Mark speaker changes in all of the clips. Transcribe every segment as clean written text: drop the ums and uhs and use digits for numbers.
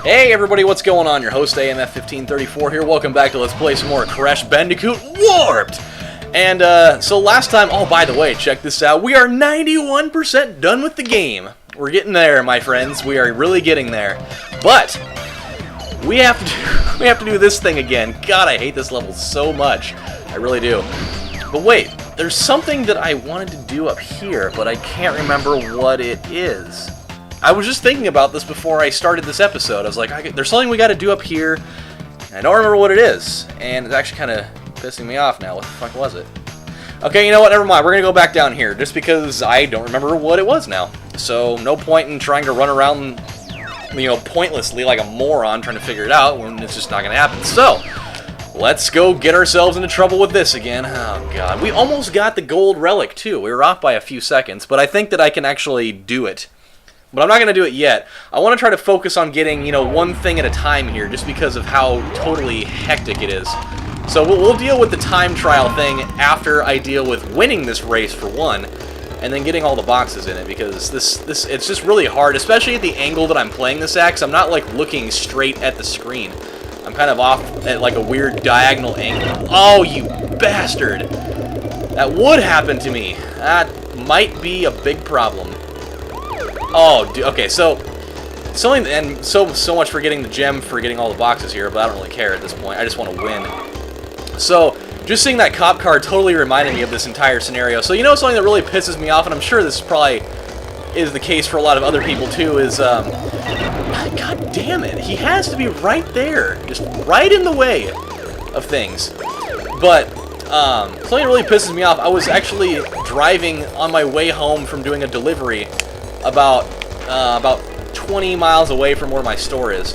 Speaker 1: Hey everybody, what's going on? Your host AMF1534 here. Welcome back to Let's Play some more Crash Bandicoot Warped! And so last time, oh by the way, check this out, we are 91% done with the game. We're getting there, my friends. We are really getting there. But we have to do this thing again. God, I hate this level so much. I really do. But wait, there's something that I wanted to do up here, but I can't remember what it is. I was just thinking about this before I started this episode. I was like, there's something we got to do up here. I don't remember what it is, and it's actually kind of pissing me off now. What the fuck was it? Okay, you know what? Never mind. We're going to go back down here, just because I don't remember what it was now. So, no point in trying to run around, you know, pointlessly like a moron trying to figure it out when it's just not going to happen. So, let's go get ourselves into trouble with this again. Oh, God. We almost got the gold relic, too. We were off by a few seconds, but I think that I can actually do it. But I'm not going to do it yet. I want to try to focus on getting, you know, one thing at a time here, just because of how totally hectic it is. So we'll deal with the time trial thing after I deal with winning this race, for one, and then getting all the boxes in it, because this it's just really hard, especially at the angle that I'm playing this at, 'cause I'm not, like, looking straight at the screen. I'm kind of off at, like, a weird diagonal angle. Oh, you bastard! That would happen to me. That might be a big problem. Oh, dude, okay, so something, and so much for getting the gem for getting all the boxes here, but I don't really care at this point. I just want to win. So, just seeing that cop car totally reminded me of this entire scenario. So, you know, something that really pisses me off, and I'm sure this probably is the case for a lot of other people too, is, God damn it, he has to be right there, just right in the way of things. But, something that really pisses me off, I was actually driving on my way home from doing a delivery about 20 miles away from where my store is,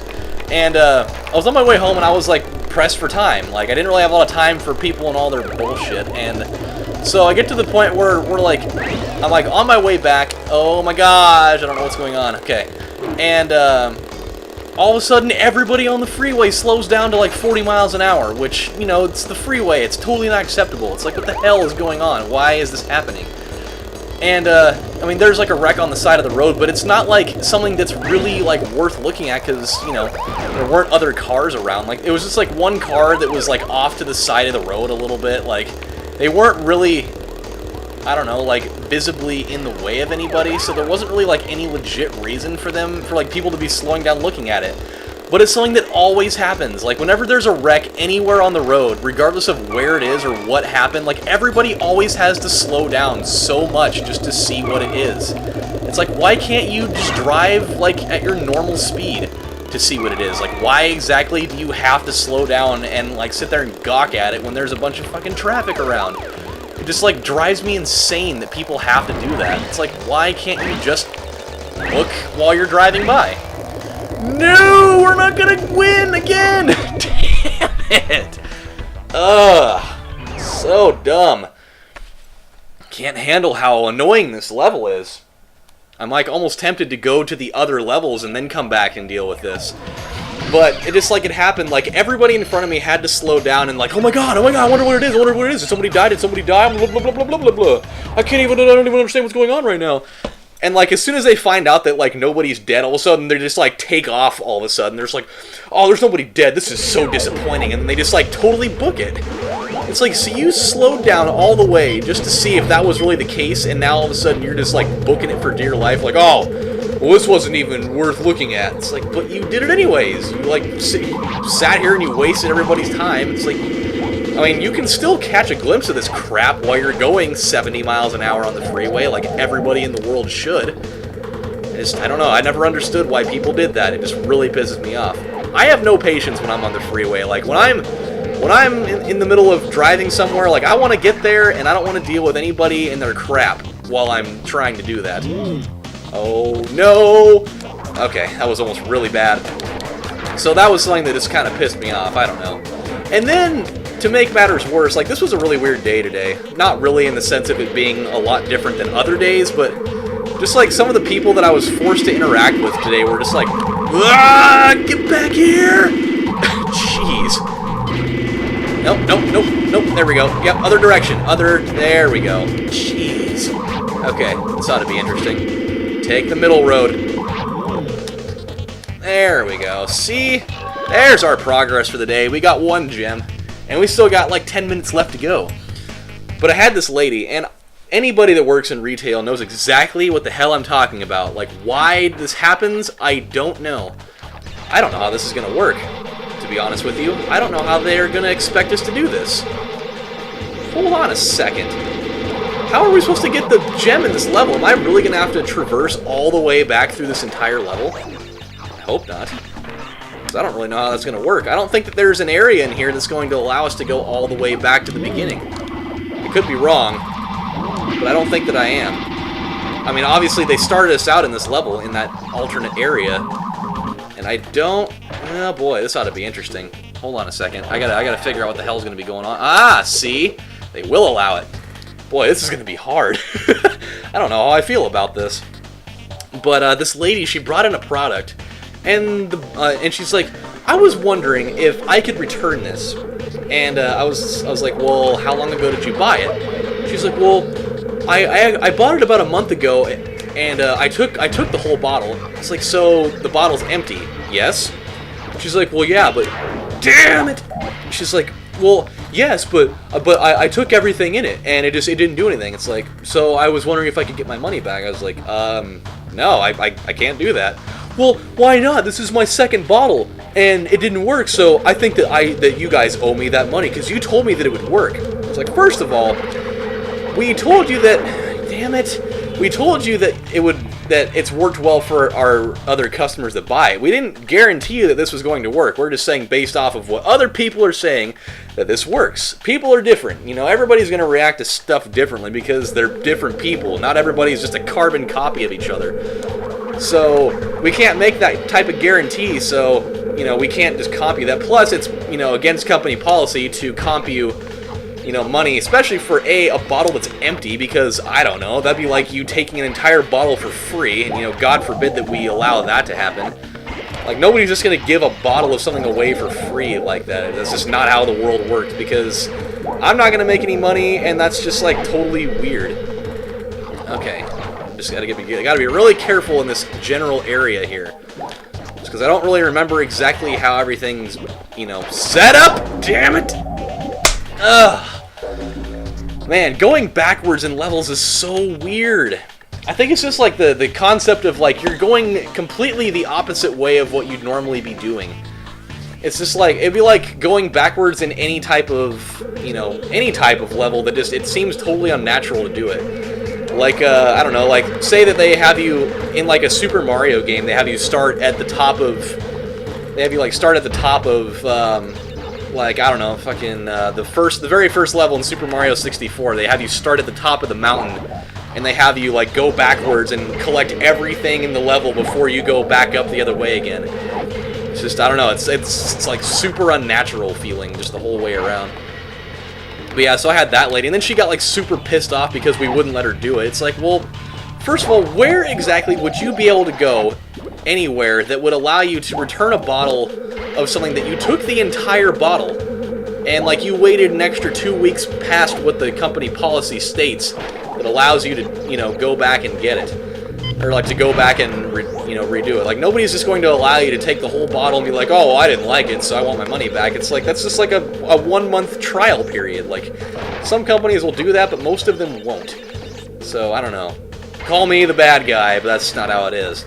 Speaker 1: and I was on my way home and I was like pressed for time. Like, I didn't really have a lot of time for people and all their bullshit, and so I get to the point where I'm like on my way back. Oh my gosh, I don't know what's going on. Okay, and all of a sudden everybody on the freeway slows down to like 40 miles an hour, which, you know, it's the freeway. It's totally not acceptable. It's like, what the hell is going on? Why is this happening? And, I mean, there's, like, a wreck on the side of the road, but it's not, like, something that's really, like, worth looking at, because, you know, there weren't other cars around. Like, it was just, like, one car that was, like, off to the side of the road a little bit. Like, they weren't really, I don't know, like, visibly in the way of anybody, so there wasn't really, like, any legit reason for like, people to be slowing down looking at it. But it's something that always happens. Like, whenever there's a wreck anywhere on the road, regardless of where it is or what happened, like, everybody always has to slow down so much just to see what it is. It's like, why can't you just drive, like, at your normal speed to see what it is? Like, why exactly do you have to slow down and, like, sit there and gawk at it when there's a bunch of fucking traffic around? It just, like, drives me insane that people have to do that. It's like, why can't you just look while you're driving by? No, we're not gonna win again! Damn it! Ugh, so dumb. Can't handle how annoying this level is. I'm like almost tempted to go to the other levels and then come back and deal with this. But it just, like, it happened, like, everybody in front of me had to slow down and, like, oh my god, I wonder what it is, I wonder what it is, did somebody die, blah, blah, blah, blah, blah, blah, blah. I don't even understand what's going on right now. And, like, as soon as they find out that, like, nobody's dead, all of a sudden, they just, like, take off all of a sudden. They're just like, oh, there's nobody dead, this is so disappointing. And then they just, like, totally book it. It's like, so you slowed down all the way just to see if that was really the case, and now all of a sudden you're just, like, booking it for dear life. Like, oh, well, this wasn't even worth looking at. It's like, but you did it anyways. You, like, sat here and you wasted everybody's time. It's like, I mean, you can still catch a glimpse of this crap while you're going 70 miles an hour on the freeway, like everybody in the world should. I don't know, I never understood why people did that. It just really pisses me off. I have no patience when I'm on the freeway. Like, when I'm in the middle of driving somewhere, like, I want to get there, and I don't want to deal with anybody and their crap while I'm trying to do that. Oh, no! Okay, that was almost really bad. So that was something that just kind of pissed me off, I don't know. And then, to make matters worse, like, this was a really weird day today. Not really in the sense of it being a lot different than other days, but just, like, some of the people that I was forced to interact with today were just like, ah, get back here! Jeez. Nope, there we go. Yep, other direction. There we go. Jeez. Okay, this ought to be interesting. Take the middle road. There we go. See? There's our progress for the day. We got 1 gem, and we still got like 10 minutes left to go. But I had this lady, and anybody that works in retail knows exactly what the hell I'm talking about. Like, why this happens, I don't know. I don't know how this is going to work, to be honest with you. I don't know how they're going to expect us to do this. Hold on a second. How are we supposed to get the gem in this level? Am I really going to have to traverse all the way back through this entire level? I hope not. Because I don't really know how that's going to work. I don't think that there's an area in here that's going to allow us to go all the way back to the beginning. I could be wrong, but I don't think that I am. I mean, obviously they started us out in this level, in that alternate area, and I don't... Oh boy, this ought to be interesting. Hold on a second. I gotta figure out what the hell's going to be going on. Ah, see? They will allow it. Boy, this is going to be hard. I don't know how I feel about this. But this lady, she brought in a product, and she's like, I was wondering if I could return this. And I was like, well, how long ago did you buy it? She's like, well, I bought it about a month ago, and I took the whole bottle. It's like, so the bottle's empty? Yes. She's like, well, yeah, but damn it. She's like, well, yes, but I took everything in it, and it didn't do anything. It's like, so I was wondering if I could get my money back. I was like, no, I can't do that. Well, why not? This is my second bottle, and it didn't work, so I think that you guys owe me that money, because you told me that it would work. It's like, first of all, we told you that, damn it, we told you that it's worked well for our other customers that buy it. We didn't guarantee you that this was going to work. We're just saying based off of what other people are saying that this works. People are different. You know, everybody's going to react to stuff differently because they're different people. Not everybody's just a carbon copy of each other. So we can't make that type of guarantee, so, you know, we can't just comp you that. Plus, it's, you know, against company policy to comp you, you know, money, especially for a bottle that's empty, because, I don't know, that'd be like you taking an entire bottle for free, and, you know, God forbid that we allow that to happen. Like, nobody's just going to give a bottle of something away for free like that. That's just not how the world works, because I'm not going to make any money, and that's just, like, totally weird. Okay. Just gotta be really careful in this general area here. Just because I don't really remember exactly how everything's, you know, set up! Damn it! Ugh. Man, going backwards in levels is so weird. I think it's just like the concept of, like, you're going completely the opposite way of what you'd normally be doing. It's just like, it'd be like going backwards in any type of, you know, any type of level that just, it seems totally unnatural to do it. Like, I don't know, like, say that they have you, in like a Super Mario game, they have you start at the top of, like, I don't know, fucking, the very first level in Super Mario 64, they have you start at the top of the mountain, and they have you, like, go backwards and collect everything in the level before you go back up the other way again. It's just, I don't know, it's like super unnatural feeling just the whole way around. But yeah, so I had that lady, and then she got, like, super pissed off because we wouldn't let her do it. It's like, well, first of all, where exactly would you be able to go anywhere that would allow you to return a bottle of something that you took the entire bottle, and, like, you waited an extra 2 weeks past what the company policy states that allows you to, you know, go back and get it? Or, like, to go back and, redo it. Like, nobody's just going to allow you to take the whole bottle and be like, oh, well, I didn't like it, so I want my money back. It's like, that's just like a 1 month trial period. Like, some companies will do that, but most of them won't. So, I don't know. Call me the bad guy, but that's not how it is.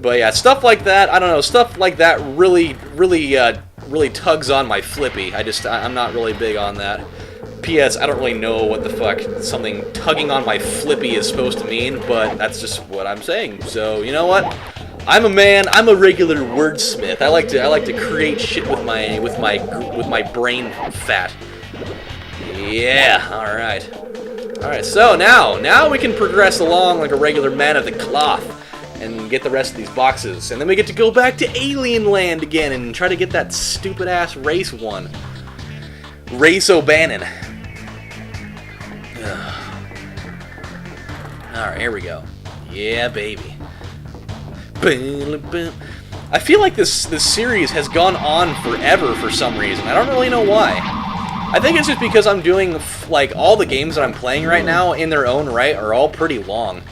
Speaker 1: But yeah, stuff like that, I don't know, stuff like that really tugs on my flippy. I'm not really big on that. P.S. I don't really know what the fuck something tugging on my flippy is supposed to mean, but that's just what I'm saying. So, you know what? I'm a man. I'm a regular wordsmith. I like to create shit with my brain fat. Yeah. All right. So now we can progress along like a regular man of the cloth and get the rest of these boxes, and then we get to go back to Alien Land again and try to get that stupid ass race one. Race O'Bannon. Alright, here we go. Yeah, baby. I feel like this series has gone on forever for some reason. I don't really know why. I think it's just because I'm doing, like, all the games that I'm playing right now in their own right are all pretty long.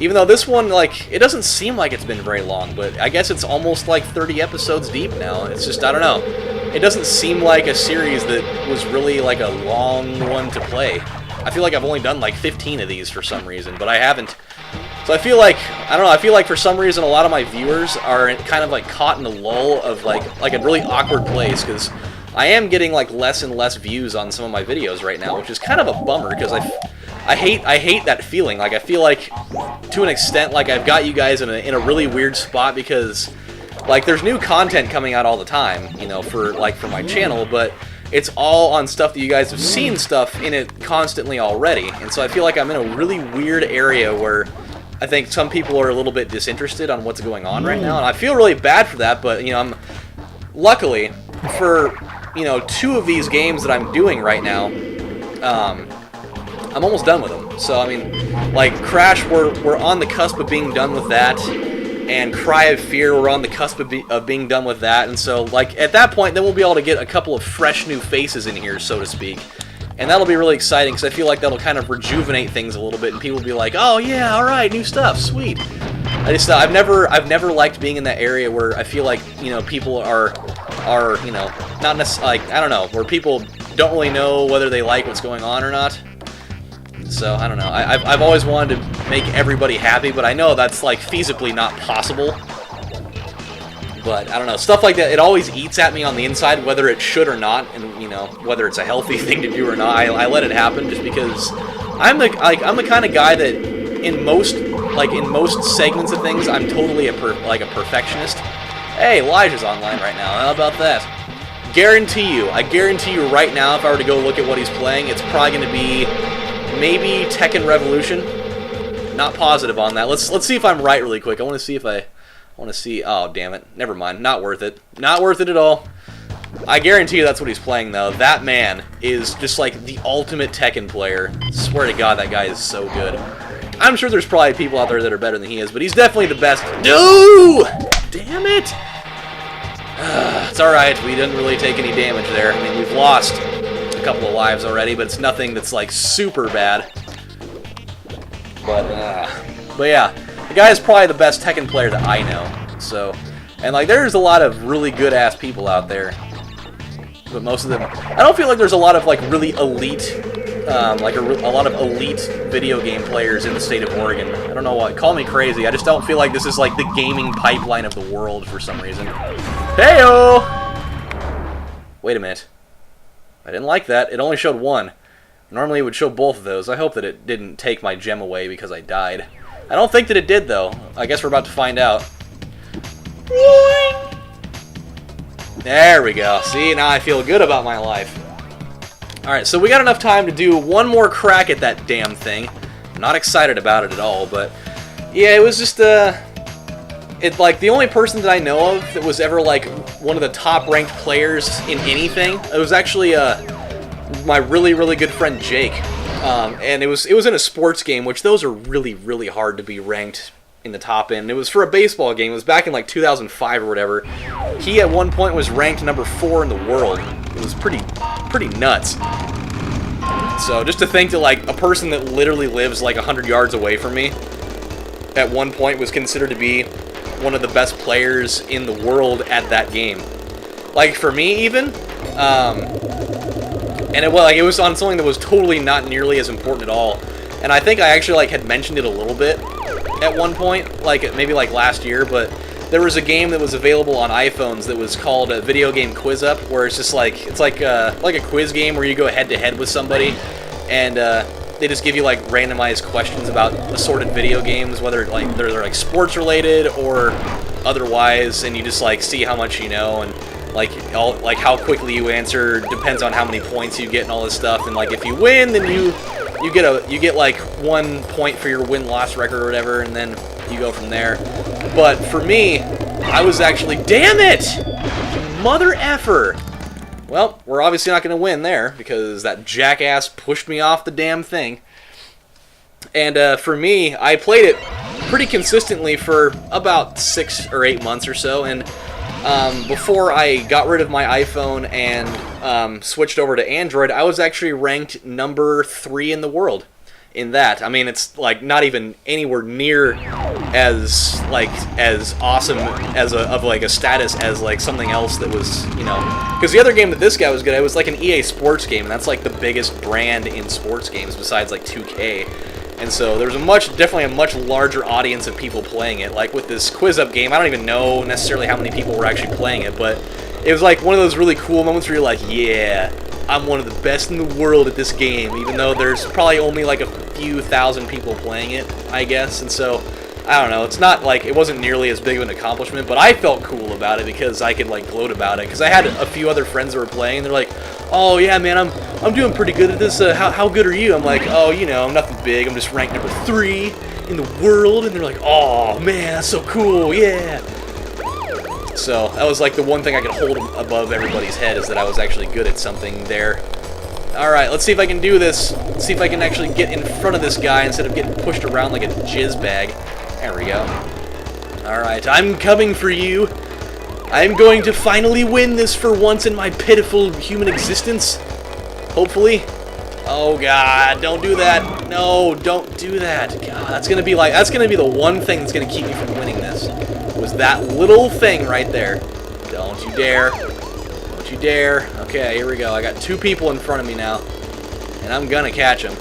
Speaker 1: Even though this one, like, it doesn't seem like it's been very long, but I guess it's almost like 30 episodes deep now. It's just, I don't know. It doesn't seem like a series that was really, like, a long one to play. I feel like I've only done, like, 15 of these for some reason, but I haven't. So I feel like, I don't know, I feel like for some reason a lot of my viewers are kind of, like, caught in a lull of, like a really awkward place, because I am getting, like, less and less views on some of my videos right now, which is kind of a bummer, because I hate that feeling. Like, I feel like, to an extent, like, I've got you guys in a really weird spot, because, like, there's new content coming out all the time, you know, for my channel, but it's all on stuff that you guys have seen stuff in it constantly already, and so I feel like I'm in a really weird area where I think some people are a little bit disinterested on what's going on right now, and I feel really bad for that, but, you know, luckily, for, you know, 2 of these games that I'm doing right now, I'm almost done with them. So, I mean, like, Crash, we're on the cusp of being done with that, and Cry of Fear, we're on the cusp of being done with that, and so, like, at that point, then we'll be able to get a couple of fresh new faces in here, so to speak. And that'll be really exciting, because I feel like that'll kind of rejuvenate things a little bit, and people will be like, oh yeah, alright, new stuff, sweet. I've never liked being in that area where I feel like, you know, people are, you know, not necessarily, like, I don't know, where people don't really know whether they like what's going on or not. So, I don't know, I've always wanted to make everybody happy, but I know that's, like, feasibly not possible. But, I don't know, stuff like that, it always eats at me on the inside, whether it should or not, and, you know, whether it's a healthy thing to do or not, I let it happen just because I'm the kind of guy that in most segments of things, I'm totally a perfectionist. Hey, Elijah's online right now, how about that? I guarantee you right now, if I were to go look at what he's playing, it's probably going to be maybe Tekken Revolution. Not positive on that. Let's see if I'm right really quick. I want to see, oh, damn it. Never mind. Not worth it. Not worth it at all. I guarantee you that's what he's playing, though. That man is just, like, the ultimate Tekken player. Swear to God, that guy is so good. I'm sure there's probably people out there that are better than he is, but he's definitely the best. No! Damn it! It's alright. We didn't really take any damage there. I mean, we've lost a couple of lives already, but it's nothing that's, like, super bad. But yeah. The guy is probably the best Tekken player that I know, so, and, like, there's a lot of really good-ass people out there, but most of them, I don't feel like there's a lot of, like, really elite, a lot of elite video game players in the state of Oregon. I don't know why, call me crazy, I just don't feel like this is, like, the gaming pipeline of the world for some reason. Heyo! Wait a minute. I didn't like that, it only showed one. Normally it would show both of those. I hope that it didn't take my gem away because I died. I don't think that it did, though. I guess we're about to find out. There we go. See, now I feel good about my life. Alright, so we got enough time to do one more crack at that damn thing. I'm not excited about it at all, but yeah, it was just, like, the only person that I know of that was ever, like, one of the top-ranked players in anything, it was actually, my really, really good friend Jake. And it was in a sports game, which those are really, really hard to be ranked in the top end. It was for a baseball game. It was back in, like, 2005 or whatever. He, at one point, was ranked number 4 in the world. It was pretty nuts. So, just to think that, like, a person that literally lives, like, 100 yards away from me, at one point was considered to be one of the best players in the world at that game. Like, for me, even, and it was on something that was totally not nearly as important at all. And I think I actually, like, had mentioned it a little bit at one point, like, maybe, like, last year, but there was a game that was available on iPhones that was called a Video Game Quiz Up, where it's just, like, it's like a quiz game where you go head-to-head with somebody, and, they just give you, like, randomized questions about assorted video games, whether, like, they're like, sports-related or otherwise, and you just, like, see how much you know, and like how quickly you answer depends on how many points you get and all this stuff. And, like, if you win, then you get like 1 point for your win-loss record or whatever, and then you go from there. But for me, I was actually, damn it, mother effer. Well, we're obviously not going to win there because that jackass pushed me off the damn thing. And for me, I played it pretty consistently for about 6 or 8 months or so, and before I got rid of my iPhone and switched over to Android, I was actually ranked number 3 in the world in that. I mean, it's like not even anywhere near as awesome as a status as like something else that was, you know, because the other game that this guy was good at was like an EA Sports game, and that's like the biggest brand in sports games besides like 2K. And so there's definitely a much larger audience of people playing it. Like with this Quiz Up game, I don't even know necessarily how many people were actually playing it, but it was like one of those really cool moments where you're like, yeah, I'm one of the best in the world at this game, even though there's probably only like a few thousand people playing it, I guess. And so, I don't know, it's not like, it wasn't nearly as big of an accomplishment, but I felt cool about it because I could like gloat about it, because I had a few other friends that were playing, and they're like, oh yeah, man, I'm doing pretty good at this, how good are you? I'm like, oh, you know, I'm nothing big, I'm just ranked number 3 in the world, and they're like, oh man, that's so cool, yeah. So, that was like the one thing I could hold above everybody's head, is that I was actually good at something there. Alright, let's see if I can do this. Let's see if I can actually get in front of this guy instead of getting pushed around like a jizz bag. There we go. Alright, I'm coming for you. I'm going to finally win this for once in my pitiful human existence. Hopefully. Oh god, don't do that. No, don't do that. God, that's gonna be the one thing that's gonna keep me from winning this. Was that little thing right there. Don't you dare. Don't you dare. Okay, here we go. I got 2 people in front of me now. And I'm gonna catch them.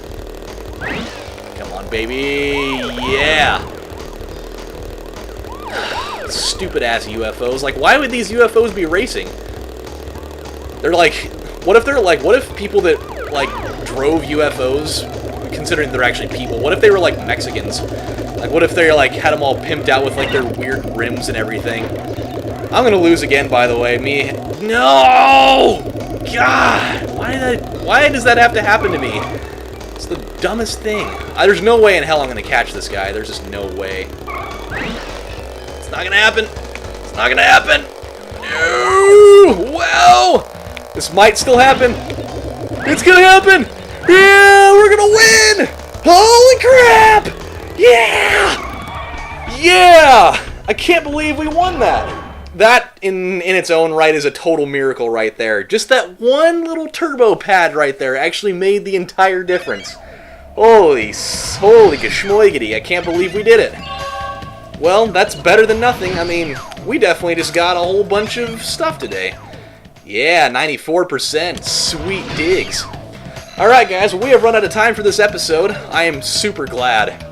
Speaker 1: Come on, baby. Yeah. Stupid ass UFOs. Like, why would these UFOs be racing? They're like, what if people that like drove UFOs, considering they're actually people, what if they were like Mexicans? Like, what if they like had them all pimped out with like their weird rims and everything? I'm gonna lose again, by the way. No! God! Why does that have to happen to me? It's the dumbest thing. There's no way in hell I'm gonna catch this guy. There's just no way. It's not gonna happen. It's not gonna happen. No! Well, this might still happen. It's gonna happen. Yeah, we're gonna win! Holy crap! Yeah! Yeah! I can't believe we won that. That, in its own right, is a total miracle right there. Just that one little turbo pad right there actually made the entire difference. Holy gashmoigity, I can't believe we did it. Well, that's better than nothing. I mean, we definitely just got a whole bunch of stuff today. Yeah, 94%. Sweet digs. Alright guys, well, we have run out of time for this episode. I am super glad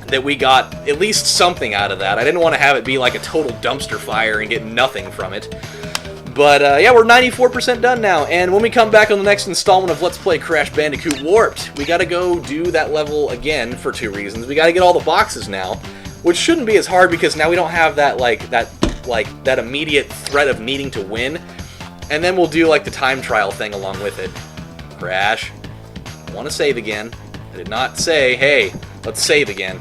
Speaker 1: that we got at least something out of that. I didn't want to have it be like a total dumpster fire and get nothing from it. But yeah, we're 94% done now, and when we come back on the next installment of Let's Play Crash Bandicoot Warped, we gotta go do that level again for 2 reasons. We gotta get all the boxes now, which shouldn't be as hard because now we don't have that that immediate threat of needing to win. And then we'll do like the time trial thing along with it. Crash. I want to save again. I did not say, hey, let's save again.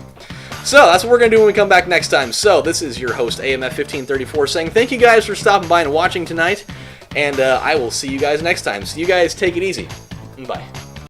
Speaker 1: So, that's what we're going to do when we come back next time. So, this is your host, AMF1534, saying thank you guys for stopping by and watching tonight. And I will see you guys next time. So, you guys take it easy. Bye.